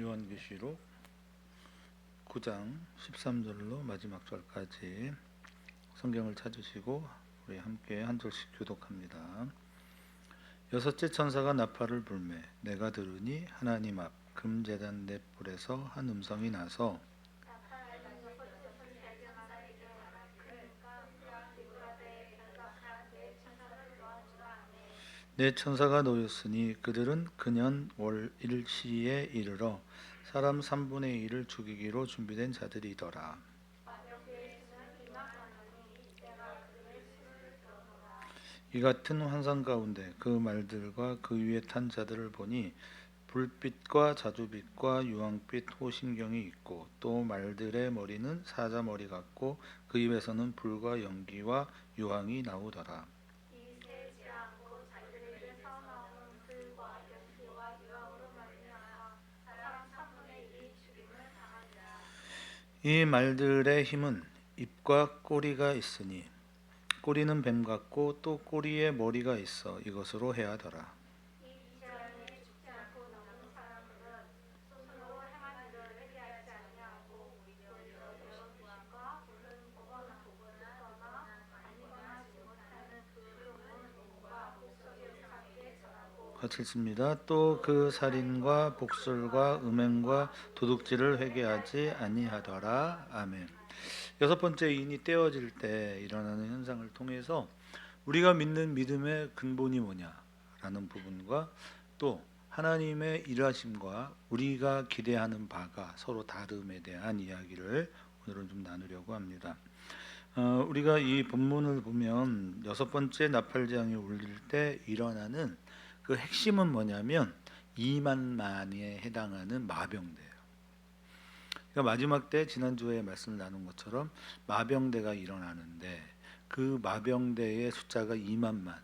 요한계시록 9장 13절로 마지막 절까지 성경을 찾으시고 우리 함께 한 절씩 교독합니다. 여섯째 천사가 나팔을 불매 내가 들으니 하나님 앞 금제단 넷불에서 한 음성이 나서 네 천사가 놓였으니 그들은 그년 월 일시에 이르러 사람 3분의 1을 죽이기로 준비된 자들이더라. 이 같은 환상 가운데 그 말들과 그 위에 탄 자들을 보니 불빛과 자주빛과 유황빛 호심경이 있고 또 말들의 머리는 사자머리 같고 그 입에서는 불과 연기와 유황이 나오더라. 이 말들의 힘은 입과 꼬리가 있으니 꼬리는 뱀 같고 또 꼬리에 머리가 있어 이것으로 해하더라. 같이 읽습니다. 또 그 살인과 복술과 음행과 도둑질을 회개하지 아니하더라. 아멘. 여섯 번째 인이 떼어질 때 일어나는 현상을 통해서 우리가 믿는 믿음의 근본이 뭐냐라는 부분과 또 하나님의 일하심과 우리가 기대하는 바가 서로 다름에 대한 이야기를 오늘은 좀 나누려고 합니다. 우리가 이 본문을 보면 여섯 번째 나팔장이 울릴 때 일어나는 그 핵심은 뭐냐면 2만만에 해당하는 마병대예요. 그러니까 마지막 때 지난주에 말씀 나눈 것처럼 마병대가 일어나는데 그 마병대의 숫자가 2만만.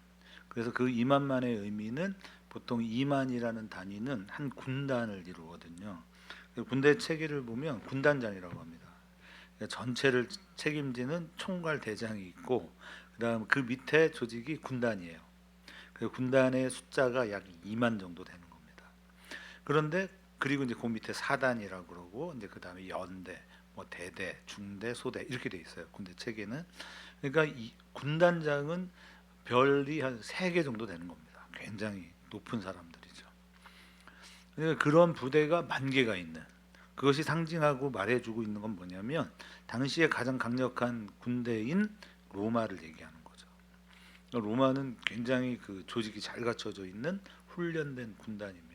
그래서 그 2만만의 의미는 보통 2만이라는 단위는 한 군단을 이루거든요. 군대 체계를 보면 군단장이라고 합니다. 그러니까 전체를 책임지는 총괄 대장이 있고 그다음 그 밑에 조직이 군단이에요. 그 군단의 숫자가 약 2만 정도 되는 겁니다. 그런데 그리고 이제 그 밑에 사단이라고 그러고 이제 그 다음에 연대, 뭐 대대, 중대, 소대 이렇게 돼 있어요. 군대 체계는. 그러니까 이 군단장은 별이 한 3개 정도 되는 겁니다. 굉장히 높은 사람들이죠. 그러니까 그런 부대가 10,000개가 있는 그것이 상징하고 말해주고 있는 건 뭐냐면 당시에 가장 강력한 군대인 로마를 얘기하는 거죠. 로마는 굉장히 그 조직이 잘 갖춰져 있는 훈련된 군단입니다.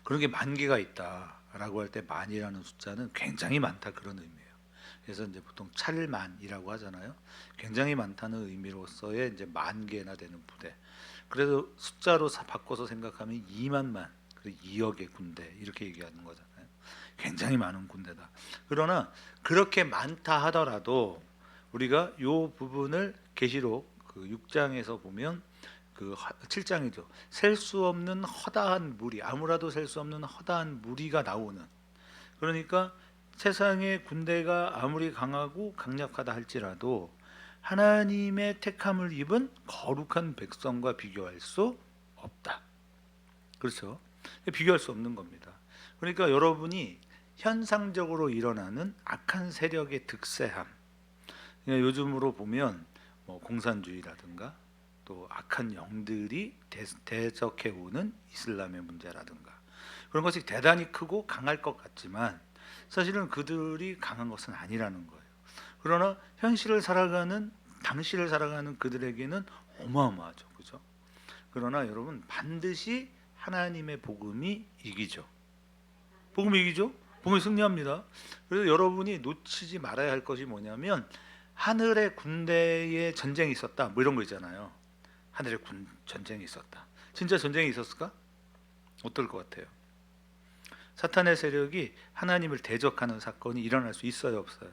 그런 게 10,000개가 있다라고 할 때 만이라는 숫자는 굉장히 많다 그런 의미예요. 그래서 이제 보통 찰만이라고 하잖아요. 굉장히 많다는 의미로서의 이제 10,000개나 되는 부대. 그래서 숫자로 바꿔서 생각하면 2만만, 그리고 2억의 군대 이렇게 얘기하는 거잖아요. 굉장히 많은 군대다. 그러나 그렇게 많다 하더라도 우리가 요 부분을 계시록 그 6장에서 보면 그 7장이죠. 셀 수 없는 허다한 무리, 아무라도 셀 수 없는 허다한 무리가 나오는. 그러니까 세상의 군대가 아무리 강하고 강력하다 할지라도 하나님의 택함을 입은 거룩한 백성과 비교할 수 없다. 그렇죠? 비교할 수 없는 겁니다. 그러니까 여러분이 현상적으로 일어나는 악한 세력의 득세함. 요즘으로 보면 뭐 공산주의라든가 또 악한 영들이 대적해 오는 이슬람의 문제라든가 그런 것이 대단히 크고 강할 것 같지만 사실은 그들이 강한 것은 아니라는 거예요. 그러나 현실을 살아가는 당시를 살아가는 그들에게는 어마어마하죠. 그죠? 그러나 여러분 반드시 하나님의 복음이 이기죠. 복음이 이기죠? 복음이 승리합니다. 그래서 여러분이 놓치지 말아야 할 것이 뭐냐면 하늘의 군대에 전쟁이 있었다 뭐 이런 거 있잖아요. 하늘의 전쟁이 있었다. 진짜 전쟁이 있었을까? 어떨 것 같아요? 사탄의 세력이 하나님을 대적하는 사건이 일어날 수 있어요, 없어요?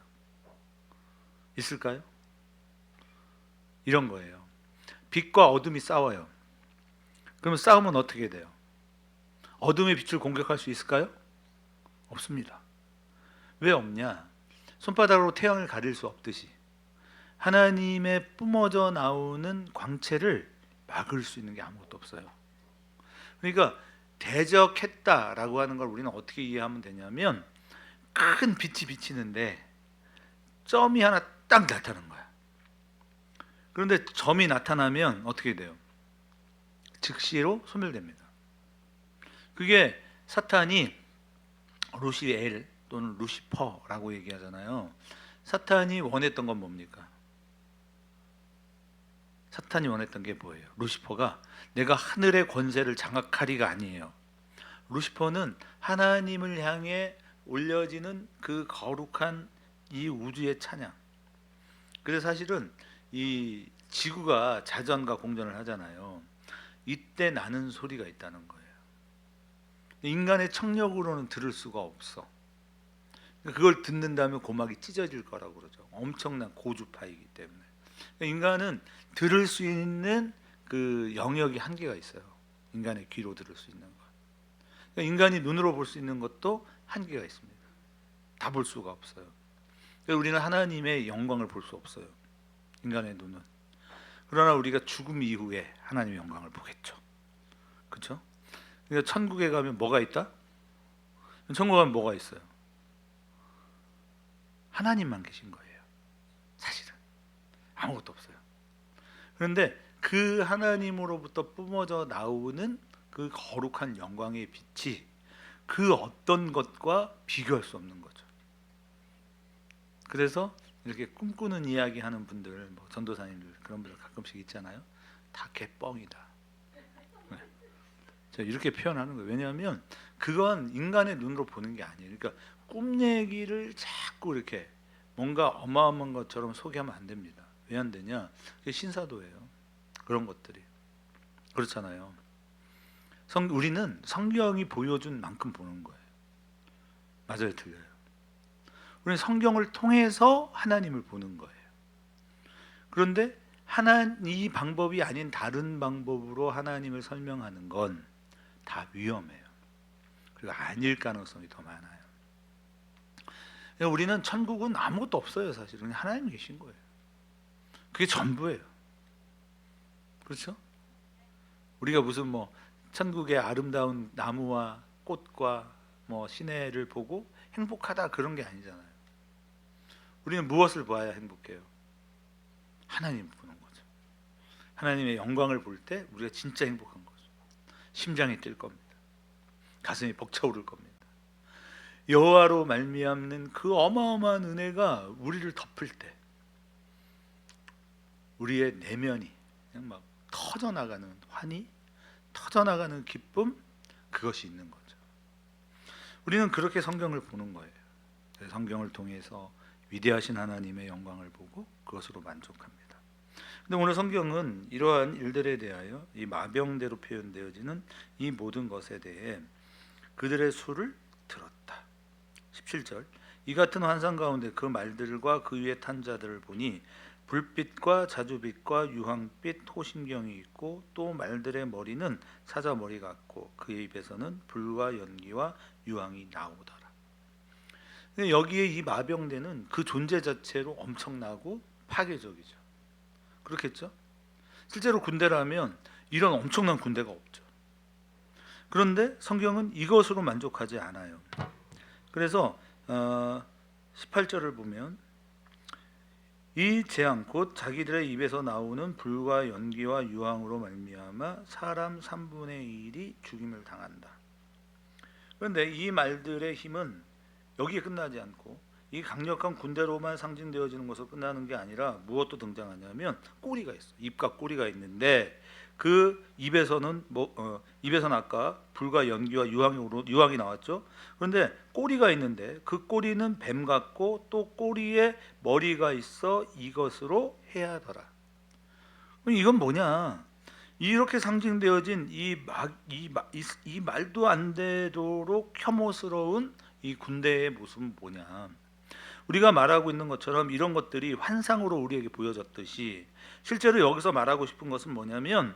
있을까요? 이런 거예요. 빛과 어둠이 싸워요. 그러면 싸우면 어떻게 돼요? 어둠의 빛을 공격할 수 있을까요? 없습니다. 왜 없냐? 손바닥으로 태양을 가릴 수 없듯이 하나님의 뿜어져 나오는 광채를 막을 수 있는 게 아무것도 없어요. 그러니까 대적했다라고 하는 걸 우리는 어떻게 이해하면 되냐면, 큰 빛이 비치는데 점이 하나 딱 나타나는 거야. 그런데 점이 나타나면 어떻게 돼요? 즉시로 소멸됩니다. 그게 사탄이 루시엘 또는 루시퍼라고 얘기하잖아요. 사탄이 원했던 건 뭡니까? 사탄이 원했던 게 뭐예요? 루시퍼가 내가 하늘의 권세를 장악하리가 아니에요. 루시퍼는 하나님을 향해 올려지는 그 거룩한 이 우주의 찬양. 그래서 사실은 이 지구가 자전과 공전을 하잖아요. 이때 나는 소리가 있다는 거예요. 인간의 청력으로는 들을 수가 없어. 그걸 듣는다면 고막이 찢어질 거라고 그러죠. 엄청난 고주파이기 때문에. 인간은 들을 수 있는 그 영역이 한계가 있어요. 인간의 귀로 들을 수 있는 것. 인간이 눈으로 볼 수 있는 것도 한계가 있습니다. 다 볼 수가 없어요. 우리는 하나님의 영광을 볼 수 없어요. 인간의 눈은. 그러나 우리가 죽음 이후에 하나님의 영광을 보겠죠. 그렇죠? 그러니까 천국에 가면 뭐가 있다? 천국에 가면 뭐가 있어요? 하나님만 계신 거예요. 사실은 아무것도 없어요. 그런데 그 하나님으로부터 뿜어져 나오는 그 거룩한 영광의 빛이 그 어떤 것과 비교할 수 없는 거죠. 그래서 이렇게 꿈꾸는 이야기 하는 분들, 뭐 전도사님들 그런 분들 가끔씩 있잖아요. 다 개뻥이다. 네. 제가 이렇게 표현하는 거예요. 왜냐하면 그건 인간의 눈으로 보는 게 아니에요. 그러니까 꿈 얘기를 자꾸 이렇게 뭔가 어마어마한 것처럼 소개하면 안 됩니다. 왜 안 되냐? 그게 신사도예요. 그런 것들이. 그렇잖아요. 우리는 성경이 보여준 만큼 보는 거예요. 맞아요, 틀려요? 우리는 성경을 통해서 하나님을 보는 거예요. 그런데 이 방법이 아닌 다른 방법으로 하나님을 설명하는 건 다 위험해요. 그리고 아닐 가능성이 더 많아요. 우리는 천국은 아무것도 없어요. 사실은 그냥 하나님 계신 거예요. 그게 전부예요. 그렇죠? 우리가 무슨 뭐 천국의 아름다운 나무와 꽃과 뭐 시내를 보고 행복하다 그런 게 아니잖아요. 우리는 무엇을 봐야 행복해요? 하나님 보는 거죠. 하나님의 영광을 볼 때 우리가 진짜 행복한 거죠. 심장이 뛸 겁니다. 가슴이 벅차오를 겁니다. 여호와로 말미암는 그 어마어마한 은혜가 우리를 덮을 때 우리의 내면이 그냥 막 터져나가는 환희, 터져나가는 기쁨, 그것이 있는 거죠. 우리는 그렇게 성경을 보는 거예요. 성경을 통해서 위대하신 하나님의 영광을 보고 그것으로 만족합니다. 근데 오늘 성경은 이러한 일들에 대하여 이 마병대로 표현되어지는 이 모든 것에 대해 그들의 수를 들었다. 17절 이 같은 환상 가운데 그 말들과 그 위에 탄 자들을 보니 불빛과 자주빛과 유황빛 호심경이 있고 또 말들의 머리는 사자머리 같고 그의 입에서는 불과 연기와 유황이 나오더라. 여기에 이 마병대는 그 존재 자체로 엄청나고 파괴적이죠. 그렇겠죠? 실제로 군대라면 이런 엄청난 군대가 없죠. 그런데 성경은 이것으로 만족하지 않아요. 그래서 18절을 보면 이 재앙 곧 자기들의 입에서 나오는 불과 연기와 유황으로 말미암아 사람 3분의 1이 죽임을 당한다. 그런데 이 말들의 힘은 여기에 끝나지 않고 이 강력한 군대로만 상징되어지는 것으로 끝나는 게 아니라 무엇도 등장하냐면 꼬리가 있어. 입과 꼬리가 있는데 그 입에서는 입에서는 아까 불과 연기와 유황이 나왔죠. 그런데 꼬리가 있는데 그 꼬리는 뱀 같고 또 꼬리에 머리가 있어 이것으로 해하더라. 그럼 이건 뭐냐? 이렇게 상징되어진 이 말도 안 되도록 혐오스러운 이 군대의 모습은 뭐냐? 우리가 말하고 있는 것처럼 이런 것들이 환상으로 우리에게 보여졌듯이 실제로 여기서 말하고 싶은 것은 뭐냐면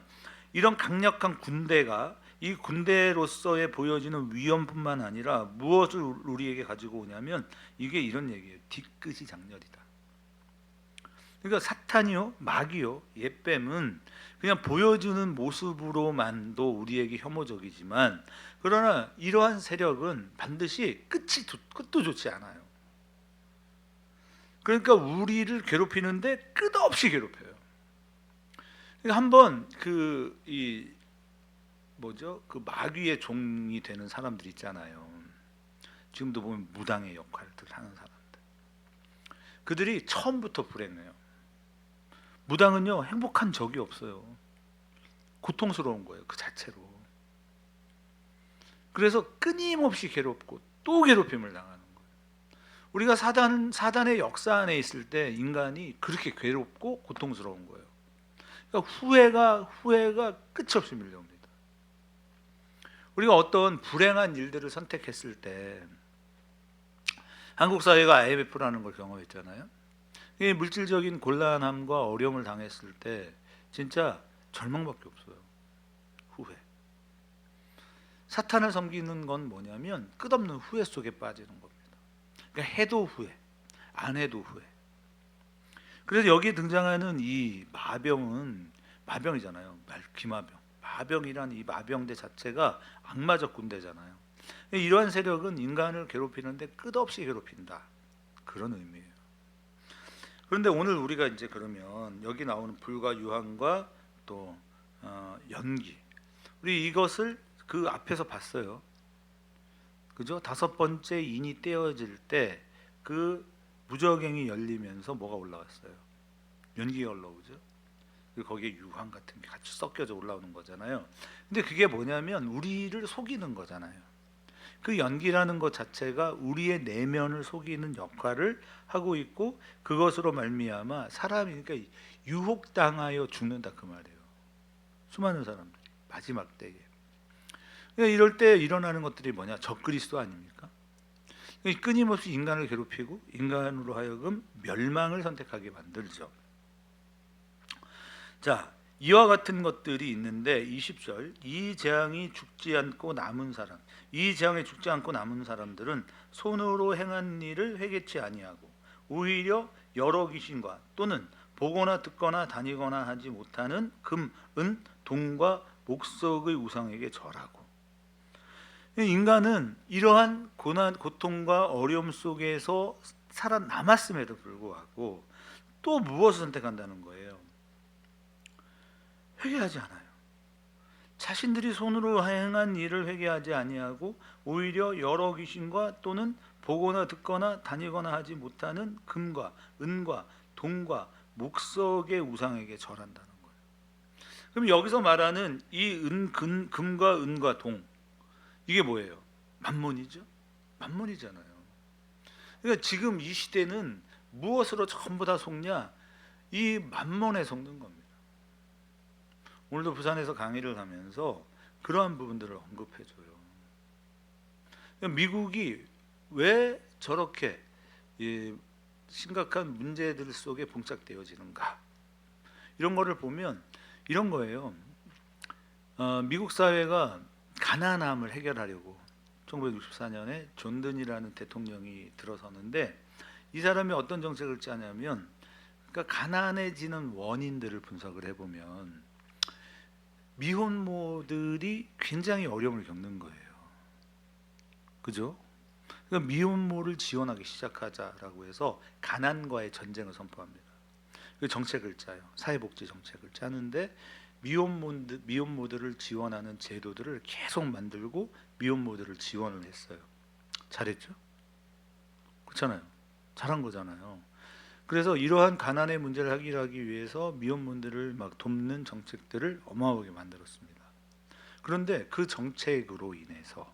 이런 강력한 군대가 이 군대로서의 보여지는 위험뿐만 아니라 무엇을 우리에게 가지고 오냐면 이게 이런 얘기예요. 뒤끝이 장렬이다. 그러니까 사탄이요, 마귀요, 옛뱀은 그냥 보여주는 모습으로만도 우리에게 혐오적이지만, 그러나 이러한 세력은 반드시 끝도 좋지 않아요. 그러니까 우리를 괴롭히는데 끝없이 괴롭혀요. 그러니까 한번 그 마귀의 종이 되는 사람들 있잖아요. 지금도 보면 무당의 역할을 하는 사람들. 그들이 처음부터 불행해요. 무당은요, 행복한 적이 없어요. 고통스러운 거예요, 그 자체로. 그래서 끊임없이 괴롭고 또 괴롭힘을 당하는 거예요. 우리가 사단의 역사 안에 있을 때 인간이 그렇게 괴롭고 고통스러운 거예요. 그러니까 후회가 끝이 없이 밀려옵니다. 우리가 어떤 불행한 일들을 선택했을 때, 한국 사회가 IMF라는 걸 경험했잖아요. 이 물질적인 곤란함과 어려움을 당했을 때 진짜 절망밖에 없어요. 후회. 사탄을 섬기는 건 뭐냐면 끝없는 후회 속에 빠지는 겁니다. 그러니까 해도 후회, 안 해도 후회. 그래서 여기에 등장하는 이 마병은 마병이잖아요. 기마병. 마병이란 이 마병대 자체가 악마적 군대잖아요. 이러한 세력은 인간을 괴롭히는데 끝없이 괴롭힌다. 그런 의미예요. 그런데 오늘 우리가 이제 그러면 여기 나오는 불과 유황과 또 연기, 우리 이것을 그 앞에서 봤어요. 그죠? 다섯 번째 인이 떼어질 때 그 무저갱이 열리면서 뭐가 올라왔어요? 연기가 올라오죠. 거기에 유황 같은 게 같이 섞여져 올라오는 거잖아요. 근데 그게 뭐냐면 우리를 속이는 거잖아요. 그 연기라는 것 자체가 우리의 내면을 속이는 역할을 하고 있고, 그것으로 말미암아 사람이 그러니까 유혹당하여 죽는다 그 말이에요. 수많은 사람들이 마지막 때에. 그러니까 이럴 때 일어나는 것들이 뭐냐? 적그리스도 아닙니까? 끊임없이 인간을 괴롭히고 인간으로 하여금 멸망을 선택하게 만들죠. 자, 이와 같은 것들이 있는데 20절, 이 재앙이 죽지 않고 남은 사람, 이 재앙에 죽지 않고 남은 사람들은 손으로 행한 일을 회개치 아니하고 오히려 여러 귀신과 또는 보거나 듣거나 다니거나 하지 못하는 금, 은, 동과 목석의 우상에게 절하고. 인간은 이러한 고난, 고통과 어려움 속에서 살아남았음에도 불구하고 또 무엇을 선택한다는 거예요? 회개하지 않아요. 자신들이 손으로 행한 일을 회개하지 아니하고 오히려 여러 귀신과 또는 보거나 듣거나 다니거나 하지 못하는 금과 은과 동과 목석의 우상에게 절한다는 거예요. 그럼 여기서 말하는 이 금과 은과 동, 이게 뭐예요? 만몬이죠. 만몬이잖아요. 그러니까 지금 이 시대는 무엇으로 전부 다 속냐? 이 만몬에 속는 겁니다. 오늘도 부산에서 강의를 하면서 그러한 부분들을 언급해줘요. 미국이 왜 저렇게 심각한 문제들 속에 봉착되어지는가? 이런 거를 보면 이런 거예요. 미국 사회가 가난함을 해결하려고 1964년에 존든이라는 대통령이 들어서는데, 이 사람이 어떤 정책을 짜냐면, 그러니까 가난해지는 원인들을 분석을 해보면 미혼모들이 굉장히 어려움을 겪는 거예요. 그죠? 그러니까 미혼모를 지원하기 시작하자라고 해서 가난과의 전쟁을 선포합니다. 그 정책을 짜요. 사회복지 정책을 짜는데 미혼모들을 지원하는 제도들을 계속 만들고 미혼모들을 지원을 했어요. 잘했죠? 그렇잖아요. 잘한 거잖아요. 그래서 이러한 가난의 문제를 해결하기 위해서 미혼모들을 막 돕는 정책들을 어마어마하게 만들었습니다. 그런데 그 정책으로 인해서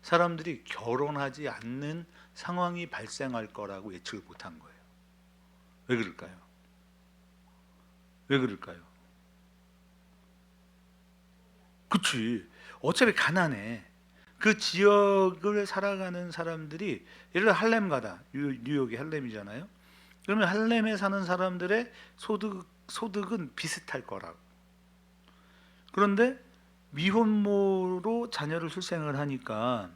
사람들이 결혼하지 않는 상황이 발생할 거라고 예측을 못한 거예요. 왜 그럴까요? 왜 그럴까요? 그치. 어차피 가난해. 그 지역을 살아가는 사람들이, 예를 들어 할렘 가다. 뉴욕이 할렘이잖아요. 그러면 할렘에 사는 사람들의 소득은 비슷할 거라고. 그런데 미혼모로 자녀를 출생을 하니까,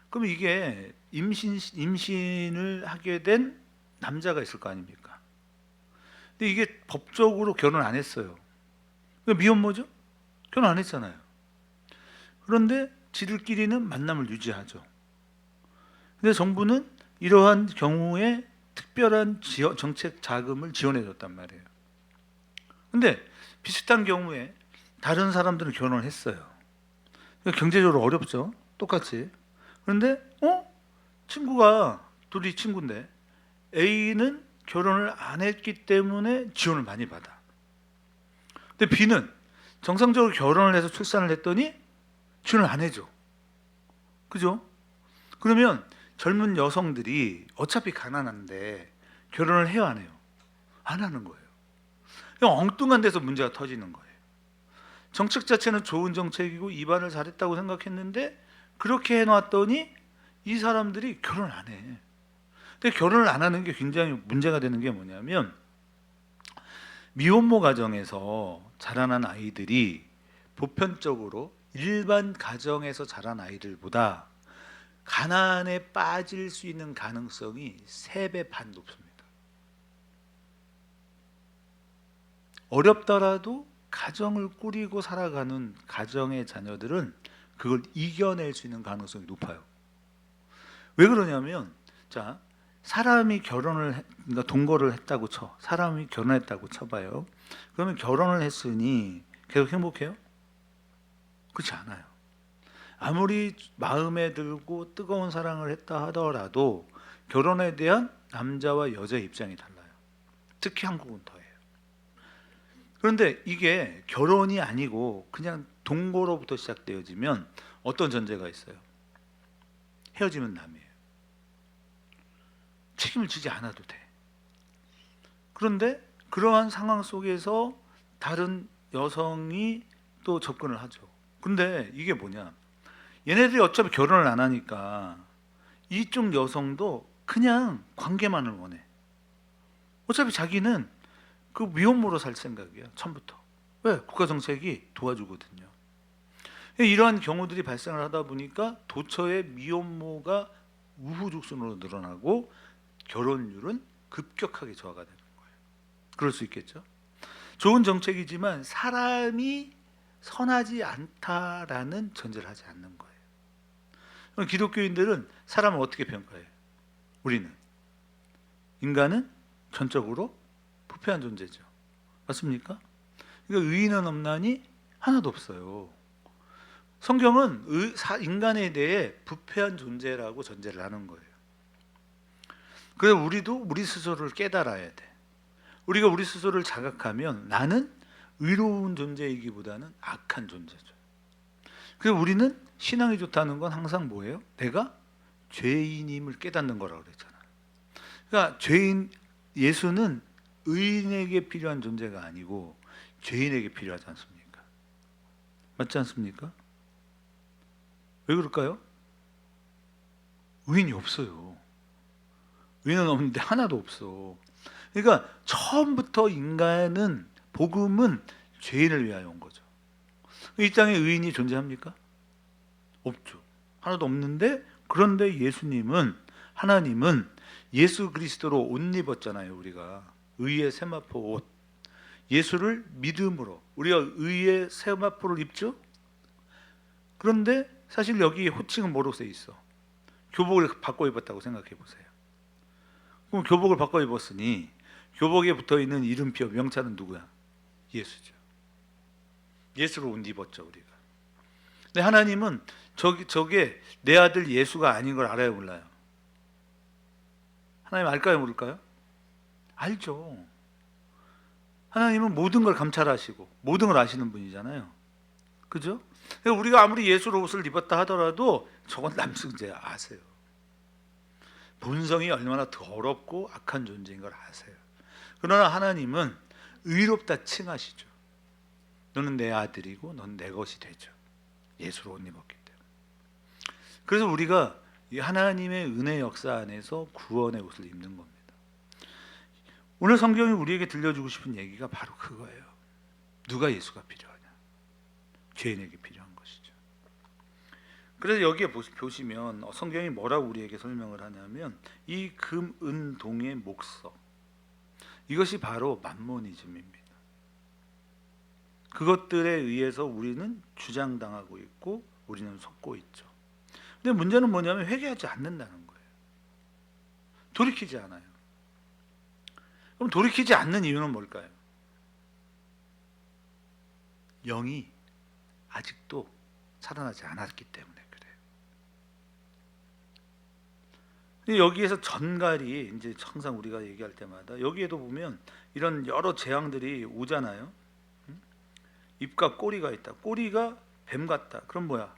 그럼 이게 임신을 하게 된 남자가 있을 거 아닙니까? 근데 이게 법적으로 결혼 안 했어요. 미혼모죠? 결혼 안 했잖아요. 그런데 지들끼리는 만남을 유지하죠. 근데 정부는 이러한 경우에 특별한 정책 자금을 지원해 줬단 말이에요. 근데 비슷한 경우에 다른 사람들은 결혼을 했어요. 경제적으로 어렵죠. 똑같이. 그런데 친구가 둘이 친구인데 A는 결혼을 안 했기 때문에 지원을 많이 받아. 근데 B는 정상적으로 결혼을 해서 출산을 했더니 지원을 안 해줘. 그죠? 그러면 젊은 여성들이 어차피 가난한데 결혼을 해요, 안 해요? 안 하는 거예요. 그냥 엉뚱한 데서 문제가 터지는 거예요. 정책 자체는 좋은 정책이고 입안을 잘했다고 생각했는데 그렇게 해놨더니 이 사람들이 결혼을 안 해. 근데 결혼을 안 하는 게 굉장히 문제가 되는 게 뭐냐면 미혼모 가정에서 자라난 아이들이 보편적으로 일반 가정에서 자란 아이들보다 가난에 빠질 수 있는 가능성이 3배 반 높습니다. 어렵더라도 가정을 꾸리고 살아가는 가정의 자녀들은 그걸 이겨낼 수 있는 가능성이 높아요. 왜 그러냐면 자, 사람이 그러니까 동거를 했다고 쳐. 사람이 결혼했다고 쳐봐요. 그러면 결혼을 했으니 계속 행복해요? 그렇지 않아요. 아무리 마음에 들고 뜨거운 사랑을 했다 하더라도 결혼에 대한 남자와 여자의 입장이 달라요. 특히 한국은 더해요. 그런데 이게 결혼이 아니고 그냥 동거로부터 시작되어지면 어떤 전제가 있어요? 헤어지면 남이에요. 책임을 지지 않아도 돼. 그런데 그러한 상황 속에서 다른 여성이 또 접근을 하죠. 근데 이게 뭐냐? 얘네들이 어차피 결혼을 안 하니까 이쪽 여성도 그냥 관계만을 원해. 어차피 자기는 그 미혼모로 살 생각이에요. 처음부터. 왜? 국가 정책이 도와주거든요. 이러한 경우들이 발생을 하다 보니까 도처에 미혼모가 우후죽순으로 늘어나고 결혼율은 급격하게 저하가 되는 거예요. 그럴 수 있겠죠. 좋은 정책이지만 사람이 선하지 않다라는 전제를 하지 않는 거예요. 그럼 기독교인들은 사람을 어떻게 평가해요? 우리는 인간은 전적으로 부패한 존재죠. 맞습니까? 그러니까 의인은 없나니 하나도 없어요. 성경은 인간에 대해 부패한 존재라고 전제를 하는 거예요. 그래서 우리도 우리 스스로를 깨달아야 돼. 우리가 우리 스스로를 자각하면 나는 의로운 존재이기보다는 악한 존재죠. 그래서 우리는 신앙이 좋다는 건 항상 뭐예요? 내가 죄인임을 깨닫는 거라고 그랬잖아요. 그러니까 예수는 의인에게 필요한 존재가 아니고 죄인에게 필요하지 않습니까? 맞지 않습니까? 왜 그럴까요? 의인이 없어요. 의인은 없는데 하나도 없어. 그러니까 처음부터 인간은 복음은 죄인을 위하여 온 거죠. 이 땅에 의인이 존재합니까? 없죠. 하나도 없는데 그런데 하나님은 예수 그리스도로 옷 입었잖아요. 우리가 의의 세마포 옷. 예수를 믿음으로 우리가 의의 세마포를 입죠. 그런데 사실 여기 호칭은 뭐로 써 있어? 교복을 바꿔 입었다고 생각해 보세요. 그럼 교복을 바꿔 입었으니 교복에 붙어 있는 이름표 명찰은 누구야? 예수죠. 예수로 옷 입었죠 우리가. 근데 하나님은 저게 내 아들 예수가 아닌 걸 알아요, 몰라요? 하나님 알까요, 모를까요? 알죠. 하나님은 모든 걸 감찰하시고 모든 걸 아시는 분이잖아요. 그죠? 우리가 아무리 예수로 옷을 입었다 하더라도 저건 남승재 아세요. 본성이 얼마나 더럽고 악한 존재인 걸 아세요. 그러나 하나님은 의롭다 칭하시죠. 너는 내 아들이고 넌 내 것이 되죠. 예수로 옷 입었기 때문에. 그래서 우리가 이 하나님의 은혜 역사 안에서 구원의 옷을 입는 겁니다. 오늘 성경이 우리에게 들려주고 싶은 얘기가 바로 그거예요. 누가 예수가 필요하냐? 죄인에게 필요한 것이죠. 그래서 여기에 보시면 성경이 뭐라고 우리에게 설명을 하냐면 이 금, 은, 동의, 목석, 이것이 바로 만모니즘입니다. 그것들에 의해서 우리는 주장당하고 있고 우리는 속고 있죠. 근데 문제는 뭐냐면 회개하지 않는다는 거예요. 돌이키지 않아요. 그럼 돌이키지 않는 이유는 뭘까요? 영이 아직도 살아나지 않았기 때문에 그래요. 근데 여기에서 전갈이 이제 항상 우리가 얘기할 때마다 여기에도 보면 이런 여러 재앙들이 오잖아요. 입과 꼬리가 있다. 꼬리가 뱀 같다. 그럼 뭐야?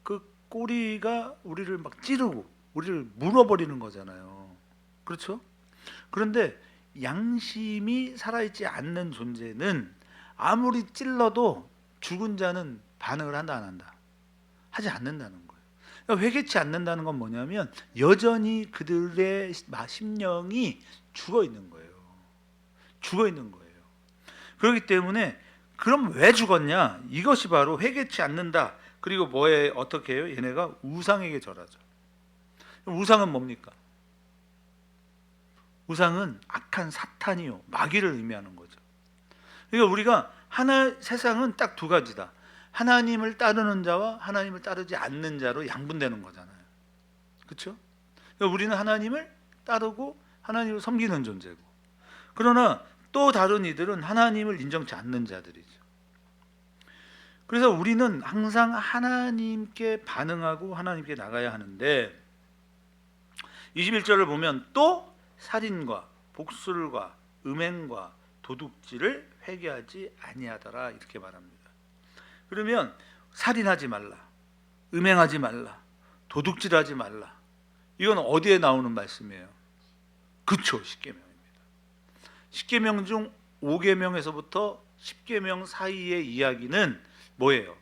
그 꼬리가 우리를 막 찌르고 우리를 물어버리는 거잖아요. 그렇죠? 그런데 양심이 살아있지 않는 존재는 아무리 찔러도 죽은 자는 반응을 한다 안 한다? 하지 않는다는 거예요. 그러니까 회개치 않는다는 건 뭐냐면 여전히 그들의 심령이 죽어 있는 거예요. 죽어 있는 거예요. 그렇기 때문에 그럼 왜 죽었냐? 이것이 바로 회개치 않는다. 그리고 뭐에 어떻게 해요? 얘네가 우상에게 절하죠. 우상은 뭡니까? 우상은 악한 사탄이요, 마귀를 의미하는 거죠. 그러니까 우리가 세상은 딱 두 가지다. 하나님을 따르는 자와 하나님을 따르지 않는 자로 양분되는 거잖아요. 그렇죠? 그러니까 우리는 하나님을 따르고 하나님을 섬기는 존재고, 그러나 또 다른 이들은 하나님을 인정치 않는 자들이죠. 그래서 우리는 항상 하나님께 반응하고 하나님께 나가야 하는데 21절을 보면 또 살인과 복술과 음행과 도둑질을 회개하지 아니하더라 이렇게 말합니다. 그러면 살인하지 말라, 음행하지 말라, 도둑질하지 말라, 이건 어디에 나오는 말씀이에요? 그쵸, 십계명입니다. 십계명 중 5계명에서부터 10계명 사이의 이야기는 뭐예요?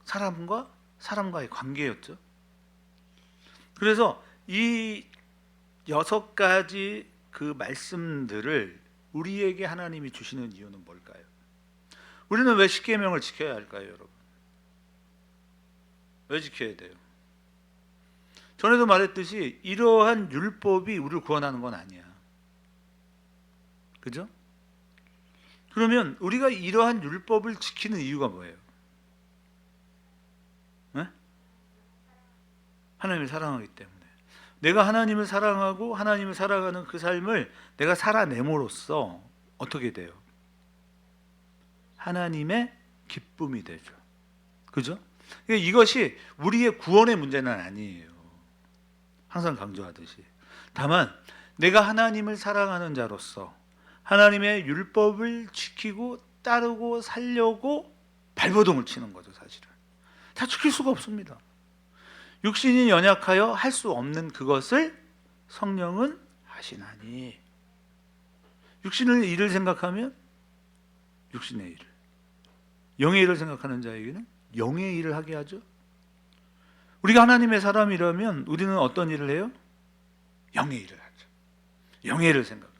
사람과 사람과의 관계였죠. 그래서 이 6가지 그 말씀들을 우리에게 하나님이 주시는 이유는 뭘까요? 우리는 왜 십계명을 지켜야 할까요, 여러분? 왜 지켜야 돼요? 전에도 말했듯이 이러한 율법이 우리를 구원하는 건 아니야. 그죠? 그러면 우리가 이러한 율법을 지키는 이유가 뭐예요? 네? 하나님을 사랑하기 때문에. 내가 하나님을 사랑하고 하나님을 살아가는 그 삶을 내가 살아냄으로써 어떻게 돼요? 하나님의 기쁨이 되죠. 그죠? 이것이 우리의 구원의 문제는 아니에요. 항상 강조하듯이. 다만 내가 하나님을 사랑하는 자로서 하나님의 율법을 지키고 따르고 살려고 발버둥을 치는 거죠. 사실은 다 지킬 수가 없습니다. 육신이 연약하여 할 수 없는 그것을 성령은 하시나니, 육신의 일을 생각하면 육신의 일을, 영의 일을 생각하는 자에게는 영의 일을 하게 하죠. 우리가 하나님의 사람이라면 우리는 어떤 일을 해요? 영의 일을 하죠. 영의 일을 생각하죠.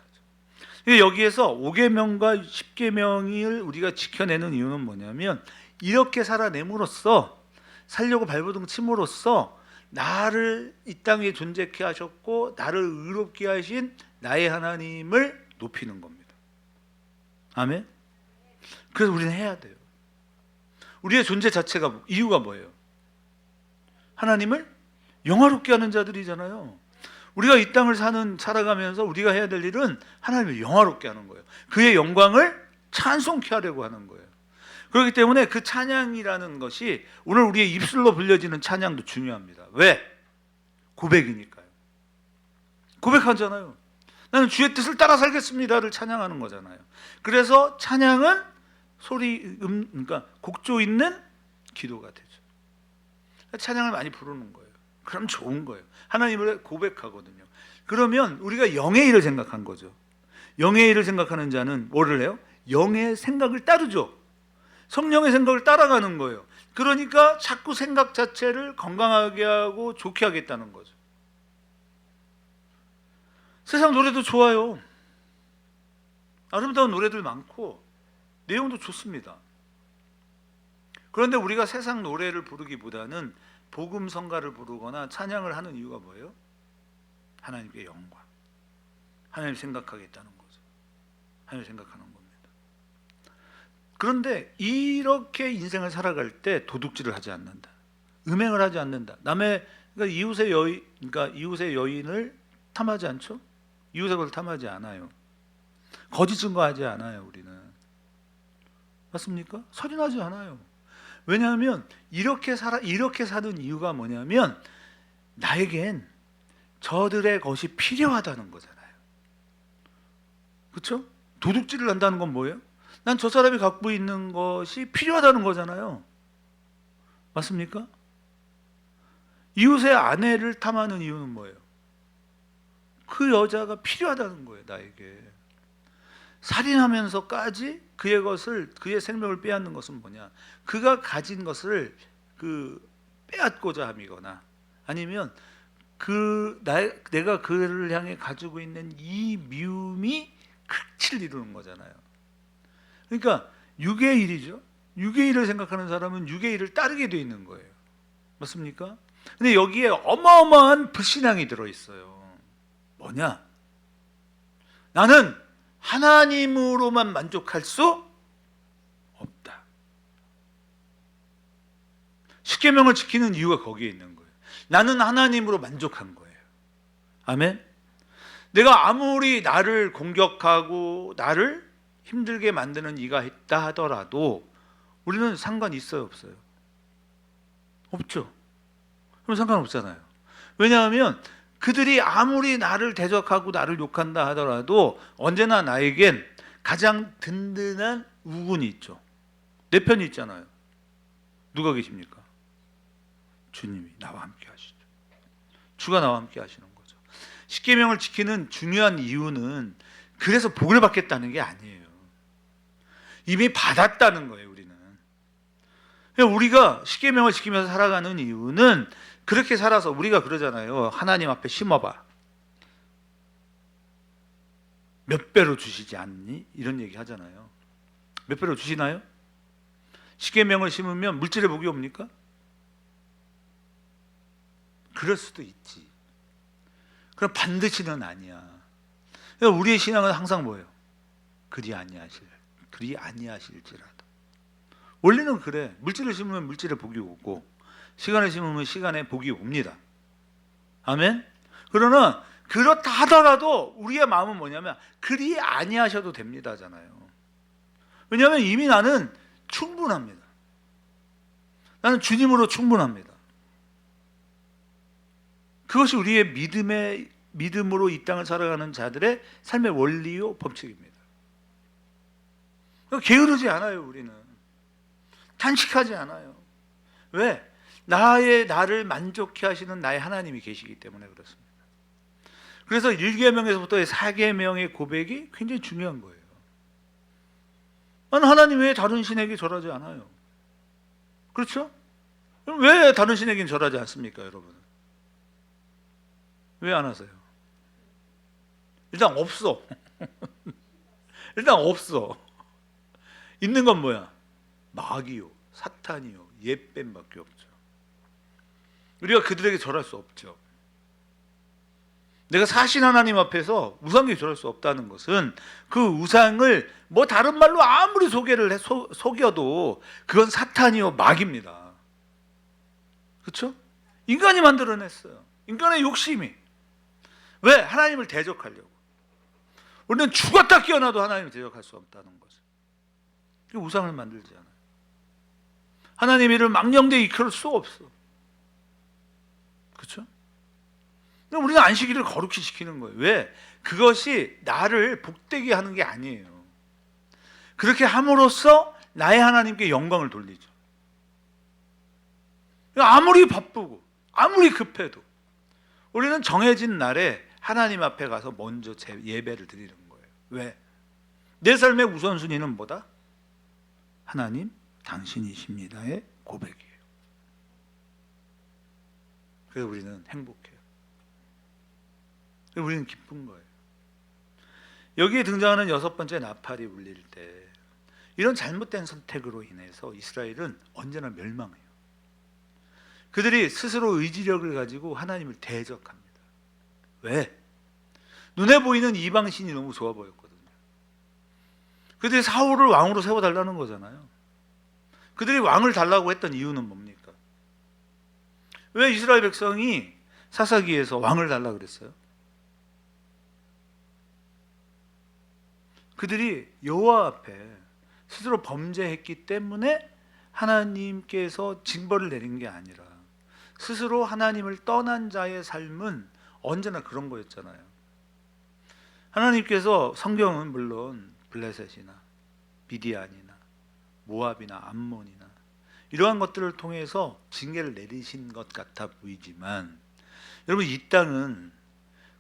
여기에서 5계명과 10계명을 우리가 지켜내는 이유는 뭐냐면 이렇게 살아냄으로써, 살려고 발버둥 침으로써 나를 이 땅에 존재케 하셨고 나를 의롭게 하신 나의 하나님을 높이는 겁니다. 아멘. 그래서 우리는 해야 돼요. 우리의 존재 자체가, 이유가 뭐예요? 하나님을 영화롭게 하는 자들이잖아요. 우리가 이 땅을 살아가면서 우리가 해야 될 일은 하나님을 영화롭게 하는 거예요. 그의 영광을 찬송케 하려고 하는 거예요. 그렇기 때문에 그 찬양이라는 것이 오늘 우리의 입술로 불려지는 찬양도 중요합니다. 왜? 고백이니까요. 고백하잖아요. 나는 주의 뜻을 따라 살겠습니다를 찬양하는 거잖아요. 그래서 찬양은 그러니까 곡조 있는 기도가 되죠. 찬양을 많이 부르는 거예요. 그럼 좋은 거예요. 하나님을 고백하거든요. 그러면 우리가 영의 일을 생각한 거죠. 영의 일을 생각하는 자는 뭐를 해요? 영의 생각을 따르죠. 성령의 생각을 따라가는 거예요. 그러니까 자꾸 생각 자체를 건강하게 하고 좋게 하겠다는 거죠. 세상 노래도 좋아요. 아름다운 노래들 많고 내용도 좋습니다. 그런데 우리가 세상 노래를 부르기보다는 복음 성가를 부르거나 찬양을 하는 이유가 뭐예요? 하나님께 영광, 하나님 생각하겠다는 거죠. 하나님을 생각하는 겁니다. 그런데 이렇게 인생을 살아갈 때 도둑질을 하지 않는다, 음행을 하지 않는다, 남의 그러니까 이웃의 여인을 탐하지 않죠? 이웃의 것을 탐하지 않아요. 거짓 증거하지 않아요. 우리는 맞습니까? 살인하지 않아요. 왜냐하면 이렇게 사는 이유가 뭐냐면 나에겐 저들의 것이 필요하다는 거잖아요. 그렇죠? 도둑질을 한다는 건 뭐예요? 난 저 사람이 갖고 있는 것이 필요하다는 거잖아요. 맞습니까? 이웃의 아내를 탐하는 이유는 뭐예요? 그 여자가 필요하다는 거예요, 나에게. 살인하면서까지 그의 생명을 빼앗는 것은 뭐냐? 그가 가진 것을 빼앗고자 함이거나 아니면 내가 그를 향해 가지고 있는 이 미움이 극치를 이루는 거잖아요. 그러니까 6의 1이죠. 6의 1을 생각하는 사람은 6의 1을 따르게 돼 있는 거예요. 맞습니까? 근데 여기에 어마어마한 불신앙이 들어있어요. 뭐냐? 나는 하나님으로만 만족할 수 없다. 십계명을 지키는 이유가 거기에 있는 거예요. 나는 하나님으로 만족한 거예요. 아멘. 내가 아무리 나를 공격하고 나를 힘들게 만드는 이가 있다 하더라도 우리는 상관이 있어요, 없어요? 없죠. 그럼 상관없잖아요. 왜냐하면 그들이 아무리 나를 대적하고 나를 욕한다 하더라도 언제나 나에겐 가장 든든한 우군이 있죠. 내 편이 있잖아요. 누가 계십니까? 주님이 나와 함께 하시죠. 주가 나와 함께 하시는 거죠. 십계명을 지키는 중요한 이유는 그래서 복을 받겠다는 게 아니에요. 이미 받았다는 거예요. 우리가 십계명을 지키면서 살아가는 이유는 그렇게 살아서 우리가 그러잖아요. 하나님 앞에 심어봐. 몇 배로 주시지 않니? 이런 얘기 하잖아요. 몇 배로 주시나요? 십계명을 심으면 물질의 복이 옵니까? 그럴 수도 있지. 그럼 반드시는 아니야. 그러니까 우리의 신앙은 항상 뭐예요? 그리 아니하실지라도. 원리는 그래. 물질을 심으면 물질의 복이 오고 시간을 심으면 시간의 복이 옵니다. 아멘? 그러나 그렇다 하더라도 우리의 마음은 뭐냐면 그리 아니하셔도 됩니다잖아요. 왜냐하면 이미 나는 충분합니다. 나는 주님으로 충분합니다. 그것이 우리의 믿음으로 이 땅을 살아가는 자들의 삶의 원리요 법칙입니다. 게으르지 않아요. 우리는 단식하지 않아요. 왜? 나를 만족케 하시는 나의 하나님이 계시기 때문에 그렇습니다. 그래서 1계명에서부터의 4계명의 고백이 굉장히 중요한 거예요. 하나님 왜 다른 신에게 절하지 않아요? 그렇죠? 그럼 왜 다른 신에게는 절하지 않습니까, 여러분? 왜 안 하세요? 일단 없어. 일단 없어. 있는 건 뭐야? 마귀요, 사탄이요, 옛뱀밖에 없죠. 우리가 그들에게 절할 수 없죠. 내가 사신 하나님 앞에서 우상에게 절할 수 없다는 것은 그 우상을 다른 말로 아무리 속여도 그건 사탄이요, 마귀입니다. 그렇죠? 인간이 만들어냈어요. 인간의 욕심이. 왜? 하나님을 대적하려고. 우리는 죽었다 깨어나도 하나님을 대적할 수 없다는 것을. 우상을 만들지 않아요. 하나님 이름을 망령되이 이끌 수 없어. 그렇죠? 우리는 안식일을 거룩히 지키는 거예요. 왜? 그것이 나를 복되게 하는 게 아니에요. 그렇게 함으로써 나의 하나님께 영광을 돌리죠. 아무리 바쁘고 아무리 급해도 우리는 정해진 날에 하나님 앞에 가서 먼저 예배를 드리는 거예요. 왜? 내 삶의 우선순위는 뭐다? 하나님 당신이십니다의 고백이에요. 그래서 우리는 행복해요. 그래서 우리는 기쁜 거예요. 여기에 등장하는 6번째 나팔이 울릴 때 이런 잘못된 선택으로 인해서 이스라엘은 언제나 멸망해요. 그들이 스스로 의지력을 가지고 하나님을 대적합니다. 왜? 눈에 보이는 이방신이 너무 좋아 보였거든요. 그들이 사울을 왕으로 세워달라는 거잖아요. 그들이 왕을 달라고 했던 이유는 뭡니까? 왜 이스라엘 백성이 사사기에서 왕을 달라고 그랬어요? 그들이 여호와 앞에 스스로 범죄했기 때문에 하나님께서 징벌을 내린 게 아니라 스스로 하나님을 떠난 자의 삶은 언제나 그런 거였잖아요. 하나님께서 성경은 물론 블레셋이나 미디안이나 모압이나 암몬이나 이러한 것들을 통해서 징계를 내리신 것 같아 보이지만, 여러분, 이 땅은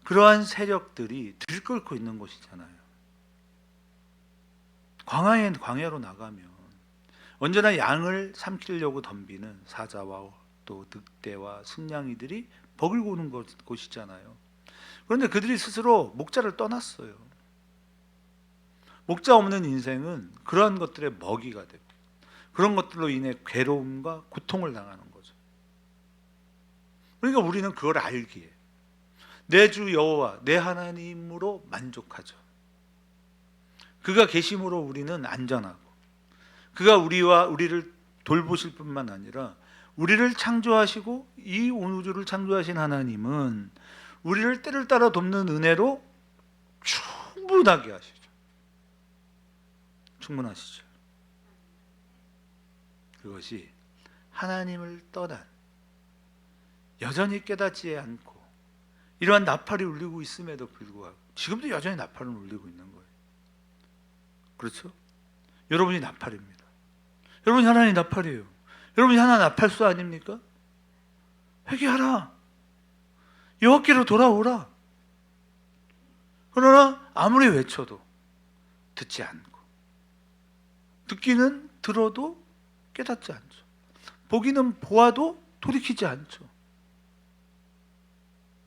그러한 세력들이 들끓고 있는 곳이잖아요. 광야로 나가면 언제나 양을 삼키려고 덤비는 사자와 또 늑대와 승냥이들이 먹을 고는 곳이잖아요. 그런데 그들이 스스로 목자를 떠났어요. 목자 없는 인생은 그러한 것들의 먹이가 되고 그런 것들로 인해 괴로움과 고통을 당하는 거죠. 그러니까 우리는 그걸 알기에 내 주 여호와 내 하나님으로 만족하죠. 그가 계심으로 우리는 안전하고, 그가 우리를 돌보실 뿐만 아니라 우리를 창조하시고 이 온 우주를 창조하신 하나님은 우리를 때를 따라 돕는 은혜로 충분하게 하시죠. 충분하시죠. 그것이 하나님을 떠난, 여전히 깨닫지 않고 이러한 나팔이 울리고 있음에도 불구하고 지금도 여전히 나팔은 울리고 있는 거예요. 그렇죠? 여러분이 나팔입니다. 여러분이 하나님 나팔이에요. 여러분이 하나 나팔수 아닙니까? 회개하라. 여호와께로 돌아오라. 그러나 아무리 외쳐도 듣지 않고, 듣기는 들어도 깨닫지 않죠. 보기는 보아도 돌이키지 않죠.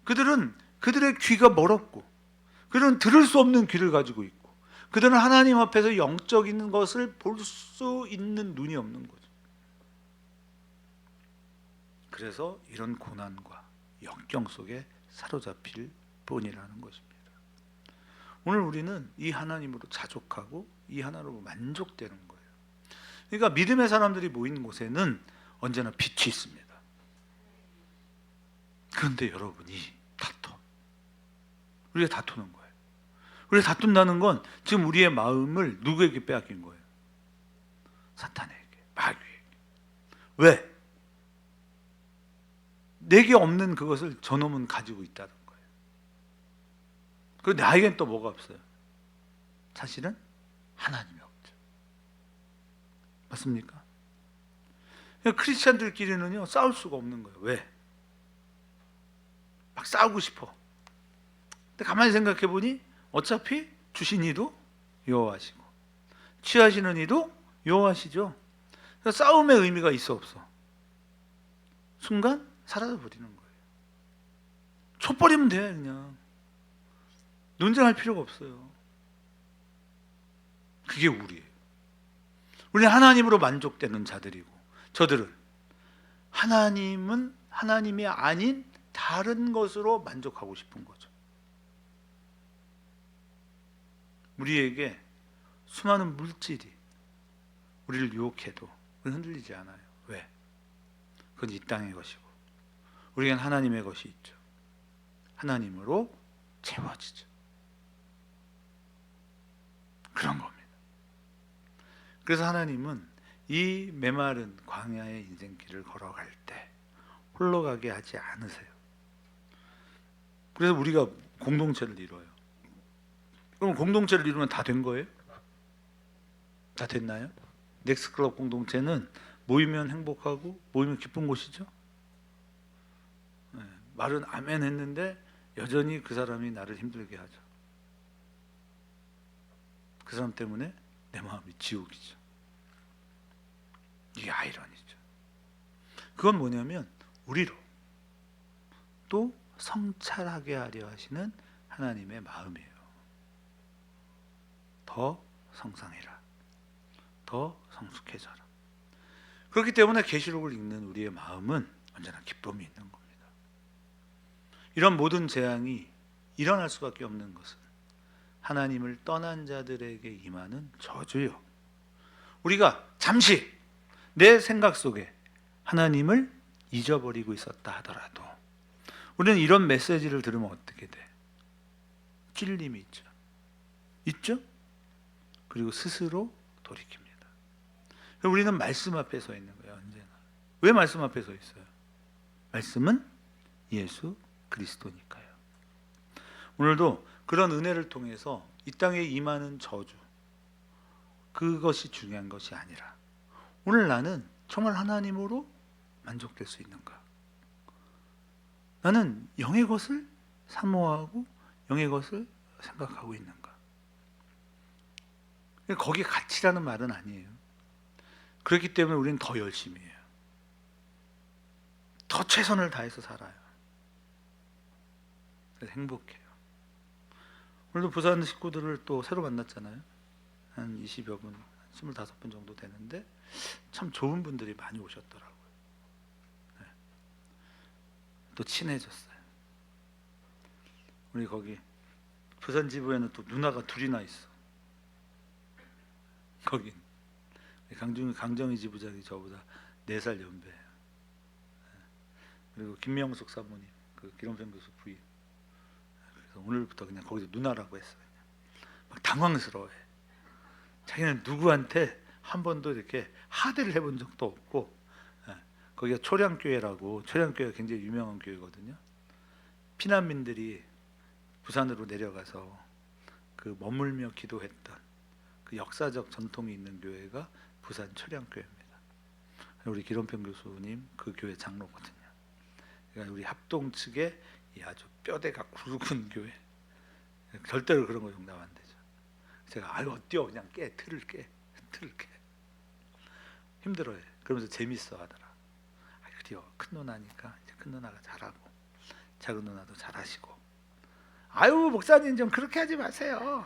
그들은 그들의 귀가 멀었고, 그들은 들을 수 없는 귀를 가지고 있고, 그들은 하나님 앞에서 영적인 것을 볼 수 있는 눈이 없는 거죠. 그래서 이런 고난과 역경 속에 사로잡힐 뿐이라는 것입니다. 오늘 우리는 이 하나님으로 자족하고 이 하나님으로 만족되는 거예요. 그러니까 믿음의 사람들이 모인 곳에는 언제나 빛이 있습니다. 그런데 여러분이 우리가 다투는 거예요. 우리가 다툰다는 건 지금 우리의 마음을 누구에게 빼앗긴 거예요? 사탄에게, 마귀에게. 왜? 내게 없는 그것을 저놈은 가지고 있다는 거예요. 그리고 나에겐 또 뭐가 없어요? 사실은 하나님이 없죠. 맞습니까? 크리스찬들끼리는요, 싸울 수가 없는 거예요. 왜? 막 싸우고 싶어. 근데 가만히 생각해 보니 어차피 주신 이도 여호와시고 취하시는 이도 여호와시죠. 그래서 싸움의 의미가 있어 없어? 순간 사라져 버리는 거예요. 촛버리면 돼. 그냥 논쟁할 필요가 없어요. 그게 우리예요. 우리는 하나님으로 만족되는 자들이고, 저들은 하나님이 아닌 다른 것으로 만족하고 싶은 거죠. 우리에게 수많은 물질이 우리를 유혹해도 흔들리지 않아요. 왜? 그건 이 땅의 것이고 우리에겐 하나님의 것이 있죠. 하나님으로 채워지죠. 그런 겁니다. 그래서 하나님은 이 메마른 광야의 인생길을 걸어갈 때 홀로 가게 하지 않으세요. 그래서 우리가 공동체를 이뤄요. 그럼 공동체를 이루면 다 된 거예요? 다 됐나요? 넥스클럽 공동체는 모이면 행복하고 모이면 기쁜 곳이죠. 말은 아멘 했는데 여전히 그 사람이 나를 힘들게 하죠. 그 사람 때문에 내 마음이 지옥이죠. 이게 아이러니죠. 그건 뭐냐면 우리로 또 성찰하게 하려 하시는 하나님의 마음이에요. 더 성상해라. 더 성숙해져라. 그렇기 때문에 계시록을 읽는 우리의 마음은 언제나 기쁨이 있는 겁니다. 이런 모든 재앙이 일어날 수밖에 없는 것은 하나님을 떠난 자들에게 임하는 저주요. 우리가 잠시 내 생각 속에 하나님을 잊어버리고 있었다 하더라도 우리는 이런 메시지를 들으면 어떻게 돼? 찔림이 있죠? 그리고 스스로 돌이킵니다. 우리는 말씀 앞에 서 있는 거예요. 언제나. 왜 말씀 앞에 서 있어요? 말씀은 예수 그리스도니까요. 오늘도 그런 은혜를 통해서 이 땅에 임하는 저주, 그것이 중요한 것이 아니라 오늘 나는 정말 하나님으로 만족될 수 있는가? 나는 영의 것을 사모하고 영의 것을 생각하고 있는가? 거기에 가치라는 말은 아니에요. 그렇기 때문에 우리는 더 열심히 해요. 더 최선을 다해서 살아요. 그래서 행복해요. 오늘도 부산 식구들을 또 새로 만났잖아요. 한 20여 분, 25분 정도 되는데 참 좋은 분들이 많이 오셨더라고요. 네. 또 친해졌어요. 우리 거기 부산 지부에는 또 누나가 둘이나 있어. 거긴 강정희 지부장이 저보다 4살 연배예요. 그리고 김명숙 사모님, 그 기ром평 교수 부인. 그래서 오늘부터 그냥 거기서 누나라고 했어요. 막 당황스러워해. 자기는 누구한테 한 번도 이렇게 하대를 해본 적도 없고, 거기가 초량교회라고, 초량교회가 굉장히 유명한 교회거든요. 피난민들이 부산으로 내려가서 그 머물며 기도했던 그 역사적 전통이 있는 교회가 부산 초량교회입니다. 우리 기ром평 교수님 그 교회 장로거든요. 그러니까 우리 합동 측의 이 아주 뼈대가 굵은 교회. 절대로 그런 거 용납 안 되죠. 제가 어때요? 그냥 틀을 깨. 힘들어해. 그러면서 재밌어 하더라. 그래요. 큰 누나니까 이제 큰 누나가 잘하고 작은 누나도 잘하시고. 목사님 좀 그렇게 하지 마세요.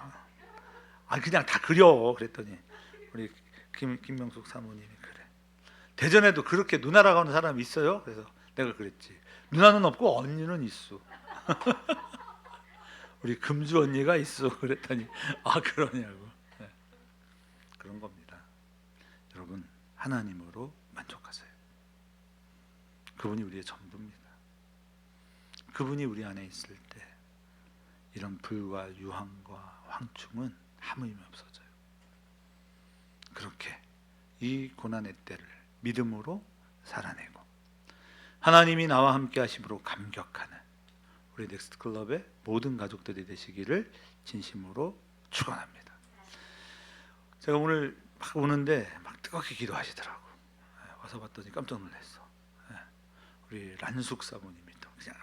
그냥 다 그려. 그랬더니 우리 김명숙 사모님이 그래. 대전에도 그렇게 누나라고 하는 사람이 있어요? 그래서 내가 그랬지. 누나는 없고 언니는 있어. 우리 금주 언니가 있어. 그랬더니 그러냐고. 네. 그런 겁니다. 여러분, 하나님으로 만족하세요. 그분이 우리의 전부입니다. 그분이 우리 안에 있을 때 이런 불과 유황과 황충은 아무 의미 없어져요. 그렇게 이 고난의 때를 믿음으로 살아내고 하나님이 나와 함께 하심으로 감격하는 우리 넥스트클럽의 모든 가족들이 되시기를 진심으로 축원합니다. 제가 오늘 막 오는데 막 뜨겁게 기도하시더라고. 와서 봤더니 깜짝 놀랐어. 우리 란숙 사모님이 또 그냥